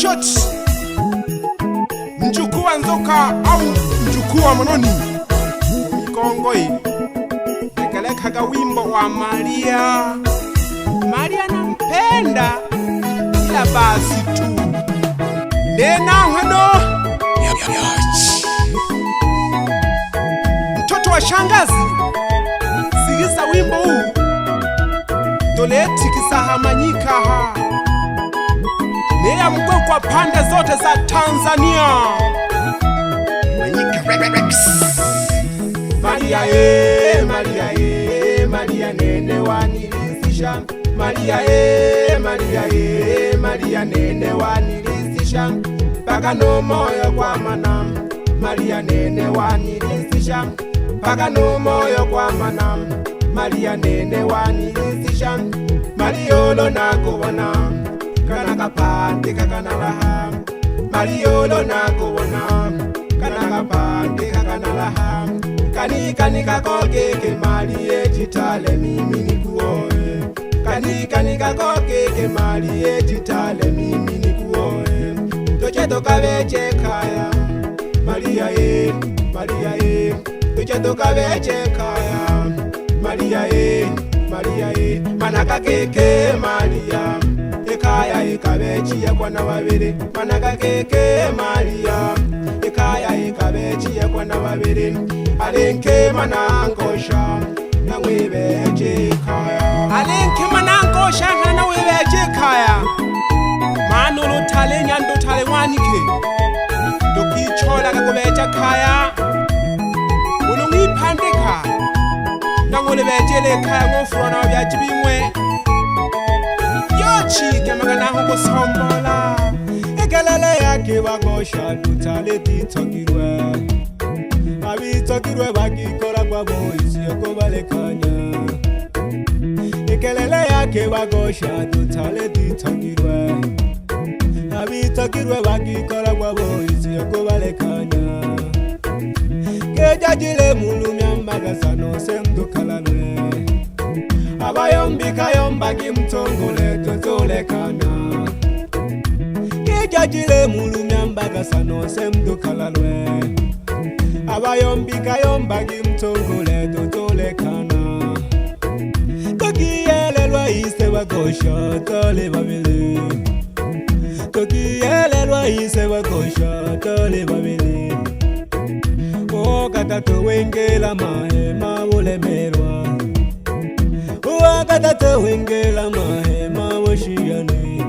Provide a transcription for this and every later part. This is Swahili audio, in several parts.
Chot mjukuu wa nzoka au mjukuu wa mononi Mikongoi tekelekaga wimbo wa Maria. Maria nampenda ila basi tu nena hano mtoto wa shangazi. Sigisa wimbo huu doleti kisahamanyika Nea mgwe kwa pande zote za Tanzania. Maria Maria Maria nene wanilizisha. Maria Maria Maria nene wanilizisha. Paka no moyo kwa manam. Maria nene wanilizisha. Paka no moyo kwa manam. Maria nene wanilizisha. Mariolo na kuwana kana kapande kakana laha. Mariolo na kuwana kana kapande kakana laha. Kani kakokeke Marie jitale mimi nikuoe. Kani kakokeke Marie jitale mimi nikuoe. Toche tokabeche kaya Maria Maria Toche tokabeche kaya Maria Maria Manaka keke Maria Ekaya ikabechi ya kwa na wabiri. Manaka keke Maria Ekaya ikabechi ya kwa na wabiri. Alenke manangosha na wibeje kaya. Alenke manangosha na wibeje kaya. Manolo tale nyando tale wanike. Doki chola kakubeja kaya. Ulungi pandika na ngolebejele kaya ngofura na wabyajibimwe. Yochi kemagana huko sombola. Ekelele yake wagosha nutale ditokirwe. Abitokirwe bakikora kwa boisi yoko balekanya. Ekelele yake wagosha nutale ditokirwe. Abitokirwe bakikora kwa boisi yoko balekanya. Kejajile mulumya magasano semdu kalalwe. Abayombi kayomba kimtongole totolekana. Kejajile mulumya magasano semdu kalalwe. Abayombi kayomba kimtongole totolekana. Tokiyelelwa ise bagosha tole babili. Tokiyelelwa ise bagosha tole babili. O katato wengela mahema ulemerwa. O katato wengela mahema woshiyani.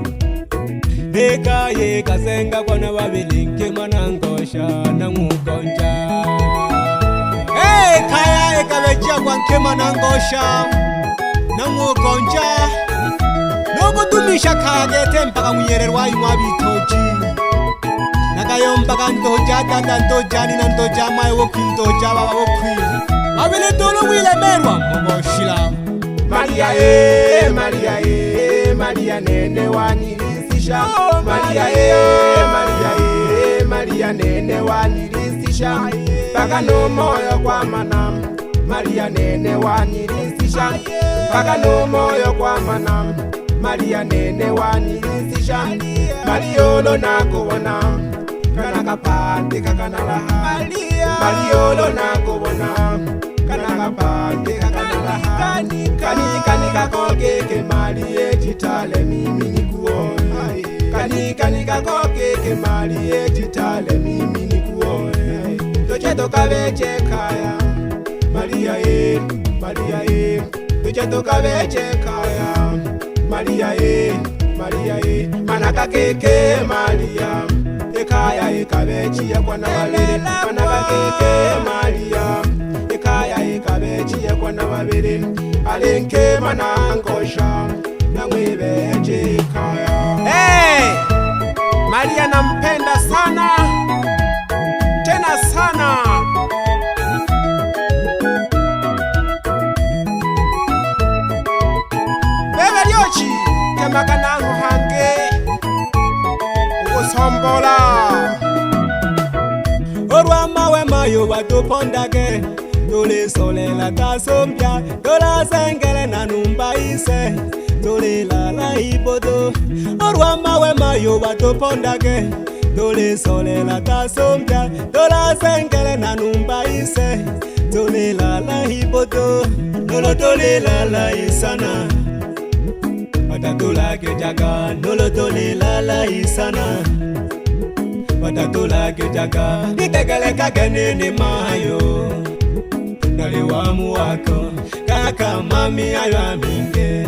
Eka ye kasenga kwa na babili nke manangosha na mukonja. Hey kaya ekabejia kwa nke manangosha na mukonja. Nogo tumisha kagete mpaka muyererwa imwabitoji. Nakayomba kantoja tata ntojani na ntoja maye wokintoja baba wokwi. Babele tolo wilemerwa mogoshila. Maria Maria Maria nene wanilizisha. Maria Maria Maria nene wanilizisha. Paka no moyo kwa manam. Maria nene wanilizisha. Paka no moyo kwa manam. Maria nene wanilizisha. Mariolo na kuwana kana kapande kakana laha. Mariolo na kuwana kana kapande kakana laha. Kani kakokeke Marie jitale mimi nikuoe. Kani kakokeke Marie jitale mimi nikuoe. Toche tokabeche kaya Maria Maria Toche tokabeche kaya Maria Maria Manaka keke Maria Ekaya ikabechi ya kwa na wabiri. Manaka keke Maria Ekaya ikabechi ya kwa na wabiri. Alenke manangosha na mwibeje kaya. Hey! Maria nampenda sana tena sana. Bebe ryochi kemakanangu hange sombola. Orwa mawe mayo watupondage. Dole sole la tasombia. Dola sengele na numba ise. Tole lala ibodo Orwa mawe mayo bato pondage Tole sole la tasombia Tola sengele na numba ise Tole lala ibodo Nolo tole lala isana Watatola ke jaga Nolo tole lala isana Watatola ke jaga Nitegele kagene ni mayo Nale wamu wako Kaka mami ayo aminge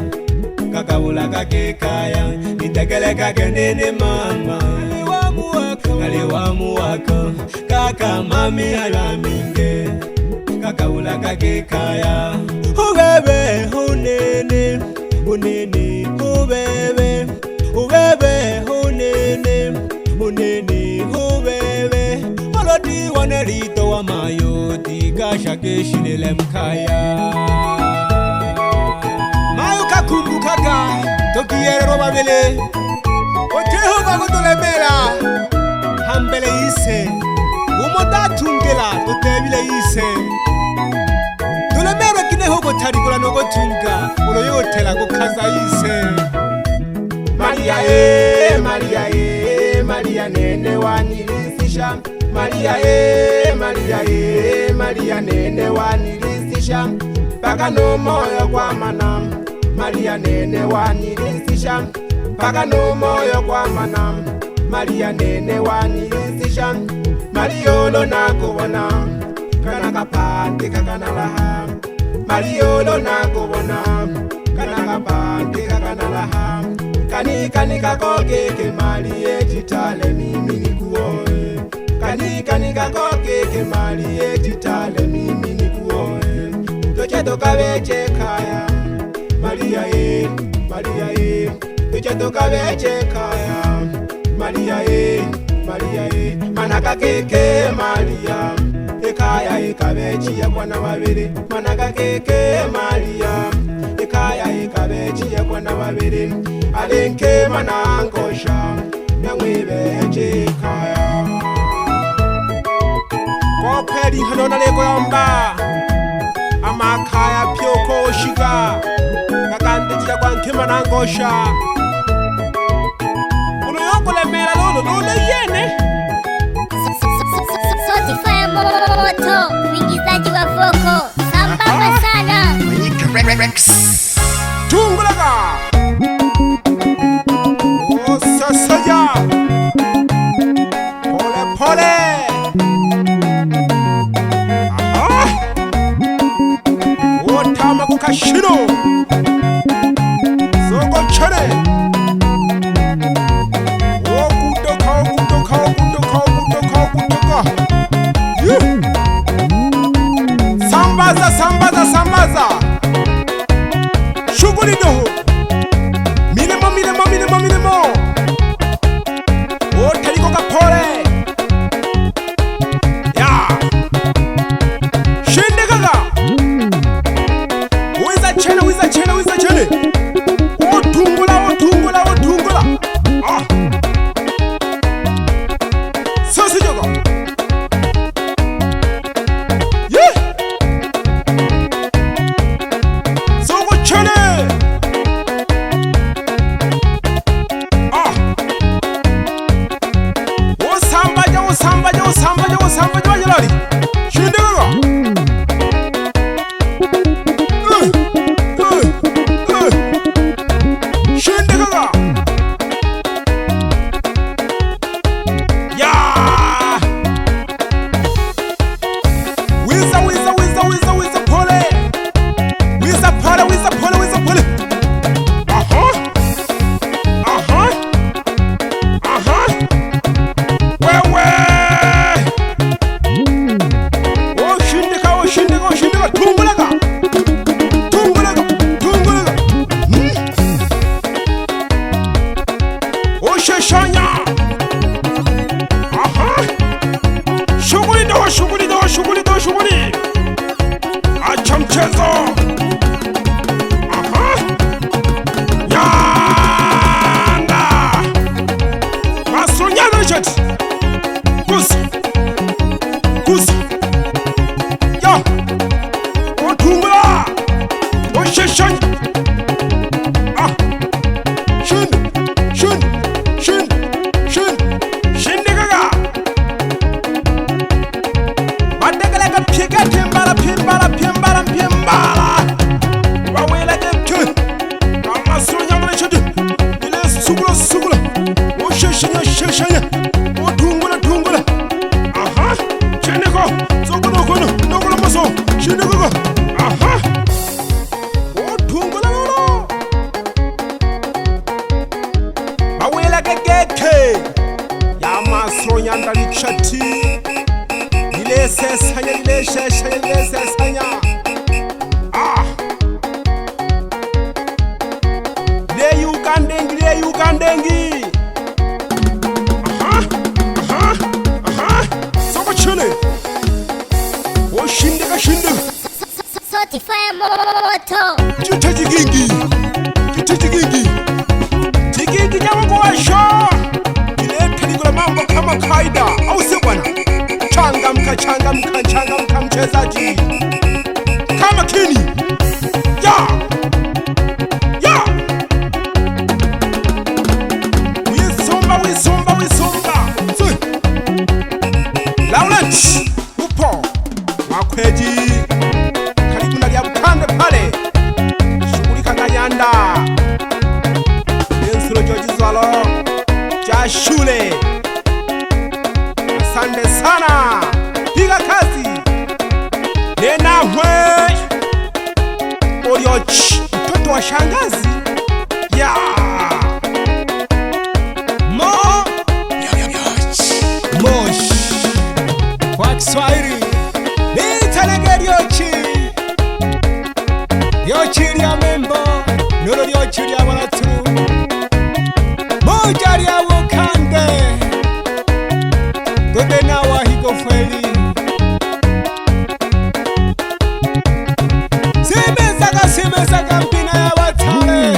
Kaka wula kake kaya Nitegele kagene ni mama Nale wamu wako Kaka mami ayo aminge Kaka wula kake kaya Ubebe unene Unene ubebe Ubebe unene Unene ubebe Walodi wanerito wa mayo Tigasha keshilele mkaya Mayo kakumbukaga Tokiyero babele Oteho bagotolemela Hambele ise Umodatungela Totebile ise Tulemero kineho gotarikola no gotunga Uloyotela kukaza ise Maria Maria Maria nene wanilisisha Maria Maria Maria nene wanilisisha Paka no moyo kwa manam Maria nene wanilisisha Paka no moyo kwa manam Maria nene wanilisisha Mariolo na kubona Kana kapande kakana laha Mariolo na kubona Kana kapande kakana laha Kani kakoke ke Marie titale mimi nikuoe Kani kakoke ke Marie titale mimi nikuoe Toche tokabeche kaya Maria Maria Toche tokabeche kaya Maria Maria Manaka keke Maria Ekaya ekabechi ya kwana babiri Manaka keke Maria Ekaya ekabechi ya kwana babiri Alenke manangosha Nyangwibeche kaya Koperi hanona leko yamba Amakaya pyoko shiga Kakande ya kwanke manangosha Uno yoko le mera lolo yene Sotify moto Wingizaji wa voko Sambamba sana Tungulaga Oh sasaya Pole pole Otama kukashino Soko chane Okutoka Sambaza Shuguli doho Milemo Otaliko kapore Ya Shinde gaga Wiza chene Otungula Ah Sosi jogo moto. Chute jigingi jawangu washo kileta ligula mambo kama kaida, au si bwana? Changamka mchezaji kama kini ya wisumba Laurent upo wakweji karibu na Lyabukande pale, shughulika nganyanda Ensuro Jojizwalo cha shule. Asante sana, piga kazi nenahwe Orioch, mtoto wa shangazi ya Mosh kwa Kiswahili nitanege ryochi lya membo nolo ryochi lya Baraturu moja lya Bukande dode na wahigo fweli simezaga mbina ya Batale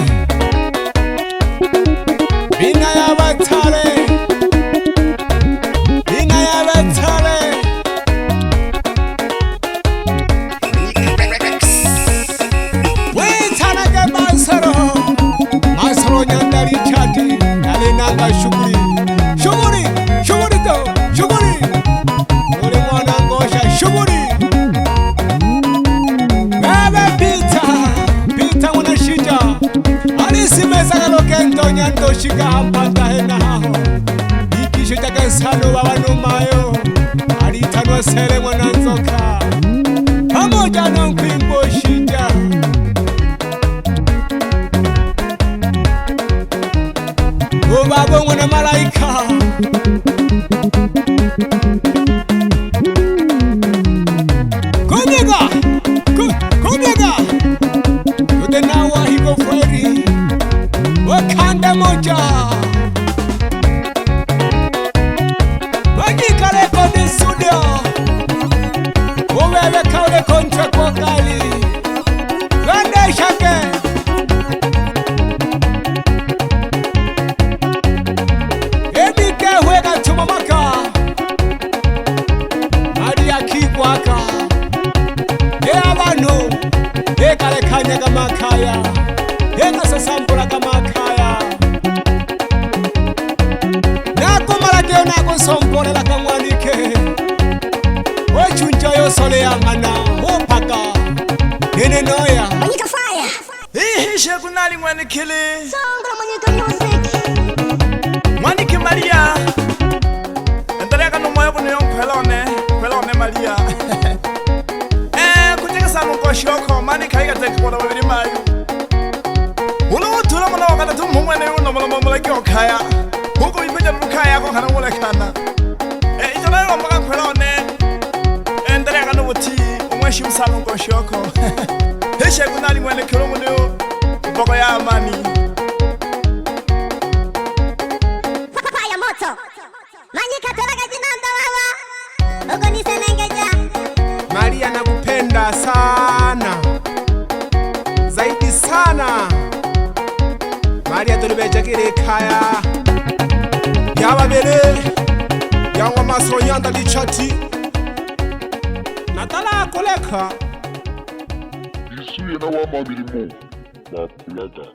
Masaro nyandari chati alinanga shughuli ule mwana ngosha shughuli bebe pita mwana shija alisimeza lokendo nyando shiga hapata hena haho ikisho chake sano babanumayo alitanwa sere mwana nzoka pamoja na mpimbo shija ubabongwe na malaika kumyega ude na wahigo fweri wakanda moja wajikale kodi studio uwewe kaule kontra kwa kali wende shake huega tumamaka ali akigwaka abantu ekalekanya makaya ekasasambula kamakaya nakumalageo nakusompolela kamwanike wechunja yosole yangana upaka nene noya Manyika fire Ihishe kunali mwanikili Songa Manyika music Mwaniki Maria endelea no moyo kuno kwelone Maria kuteka sana ngoshoko mani kaiga teke kwa babiri mayu uno tula mona wakata tumumwe ne uno mala kyokaya huko imeja lukaya ko kana mulekana ijana yo maka kwelone endelea no buti umweshi msana ngoshoko Ihishe kunali mwanikili muno boko ya amani Manyika teraga jinanda baba Ugo nisenengeja Maria nakupenda sana zaidi sana Maria tulibeja kire kaya yababere yangwa Masaro nyanda lichati natala kuleka isuye na wa mabilimo bakulaga